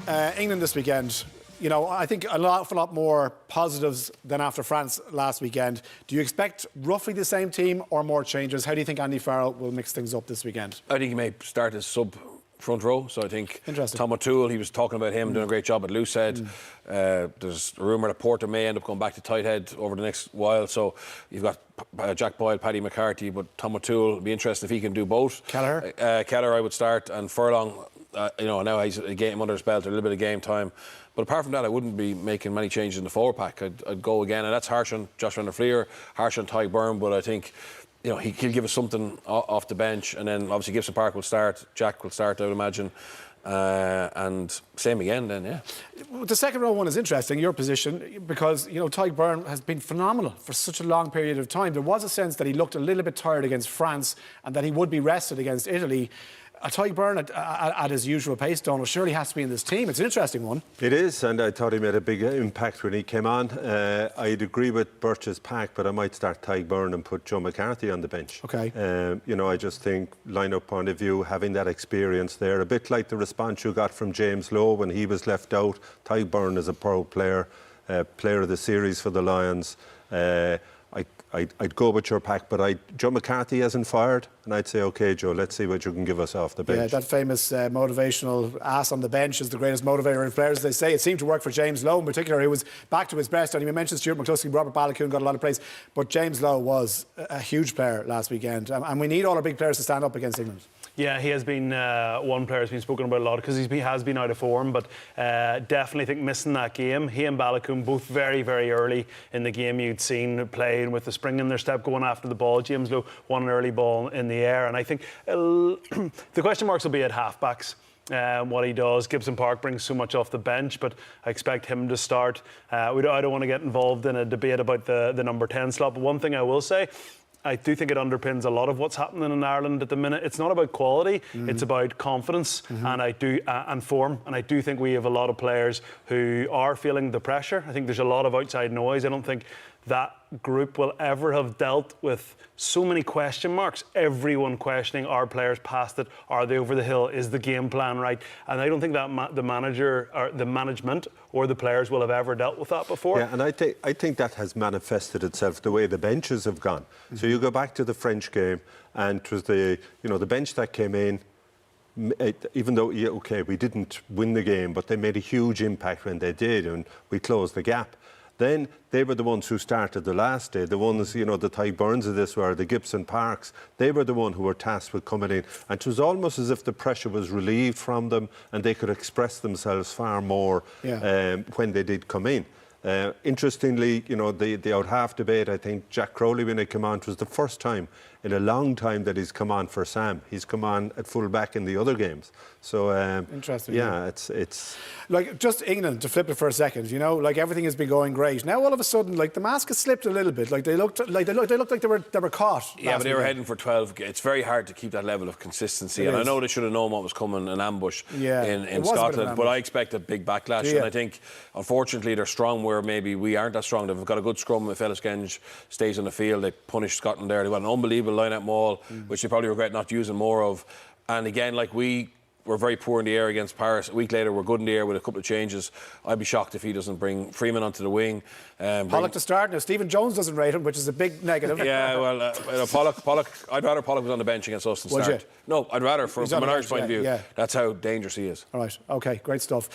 England this weekend. You know, I think an awful lot more positives than after France last weekend. Do you expect roughly the same team or more changes? How do you think Andy Farrell will mix things up this weekend? I think he may start as sub front row, so I think Interesting. Tom O'Toole, he was talking about him doing a great job at Loosehead. There's a rumour that Porter may end up going back to tight head over the next while, so you've got Jack Boyle, Paddy McCarthy, but Tom O'Toole, it'd be interesting if he can do both. Kelleher I would start, and Furlong, you know, now he's a game under his belt, a little bit of game time. But apart from that, I wouldn't be making many changes in the forward pack. I'd go again, and that's harsh on Josh Van der Fleer, harsh on Tadhg Beirne, but I think, you know, he'll give us something off the bench, and then obviously Gibson Park will start, Jack will start, I would imagine, and same again then, yeah. The second row one is interesting, your position, because, you know, Tadhg Beirne has been phenomenal for such a long period of time. There was a sense that he looked a little bit tired against France and that he would be rested against Italy. Tadhg Beirne at his usual pace, Donal, surely has to be in this team. It's an interesting one. It is, and I thought he made a big impact when he came on. I'd agree with Birch's pack, but I might start Tadhg Beirne and put Joe McCarthy on the bench. Okay. You know, I just think, line-up point of view, having that experience there, a bit like the response you got from James Lowe when he was left out. Tadhg Beirne is a pro player, player of the series for the Lions. I'd go with your pack, but Joe McCarthy hasn't fired, and I'd say, OK, Joe, let's see what you can give us off the bench. Yeah, that famous motivational ass on the bench is the greatest motivator in players, as they say. It seemed to work for James Lowe in particular. He was back to his best, and you mentioned Stuart McCluskey, Robert Balakoon got a lot of praise, but James Lowe was a huge player last weekend, and we need all our big players to stand up against England. Yeah, he has been one player who's been spoken about a lot because he has been out of form, but definitely think missing that game. He and Balakoon both very, very early in the game. You'd seen playing with the spring in their step, going after the ball. James Lowe won an early ball in the air, and I think the question marks will be at halfbacks. What he does. Gibson Park brings so much off the bench, but I expect him to start. I don't want to get involved in a debate about the number 10 slot, but one thing I will say, I do think it underpins a lot of what's happening in Ireland at the minute. It's not about quality, it's about confidence and form. And I do think we have a lot of players who are feeling the pressure. I think there's a lot of outside noise. I don't think that group will ever have dealt with so many question marks. Everyone questioning, are players past it? Are they over the hill? Is the game plan right? And I don't think that the manager or the management or the players will have ever dealt with that before. Yeah, and I think that has manifested itself the way the benches have gone. So you go back to the French game, and it was the bench that came in. Even though, yeah, OK, we didn't win the game, but they made a huge impact when they did, and we closed the gap. Then they were the ones who started the last day. The ones, you know, the Tadhg Beirnes of this were the Gibson Parks. They were the one who were tasked with coming in. And it was almost as if the pressure was relieved from them and they could express themselves far more when they did come in. Interestingly, you know, the out-half debate, I think Jack Crowley, when he came on, it was the first time in a long time that he's come on for Sam. He's come on at full-back in the other games. So, interesting. Yeah, it's... Like, just England, to flip it for a second, you know, like everything has been going great. Now, all of a sudden, like, the mask has slipped a little bit. Like, they looked like they were caught. Yeah, but they were heading for 12. It's very hard to keep that level of consistency. And I know they should have known what was coming, an ambush in Scotland. But I expect a big backlash. And I think, unfortunately, they're strong where maybe we aren't that strong. They've got a good scrum. If Ellis Genge stays on the field, they punish Scotland there. They've got an unbelievable line-out maul, which they probably regret not using more of. And again, like, we were very poor in the air against Paris. A week later, we're good in the air with a couple of changes. I'd be shocked if he doesn't bring Freeman onto the wing. Pollock to start. Now, Stephen Jones doesn't rate him, which is a big negative. Yeah, well, Pollock, I'd rather Pollock was on the bench against us than start. Would you? No, I'd rather, from an Irish point of view. Yeah. That's how dangerous he is. All right, OK, great stuff.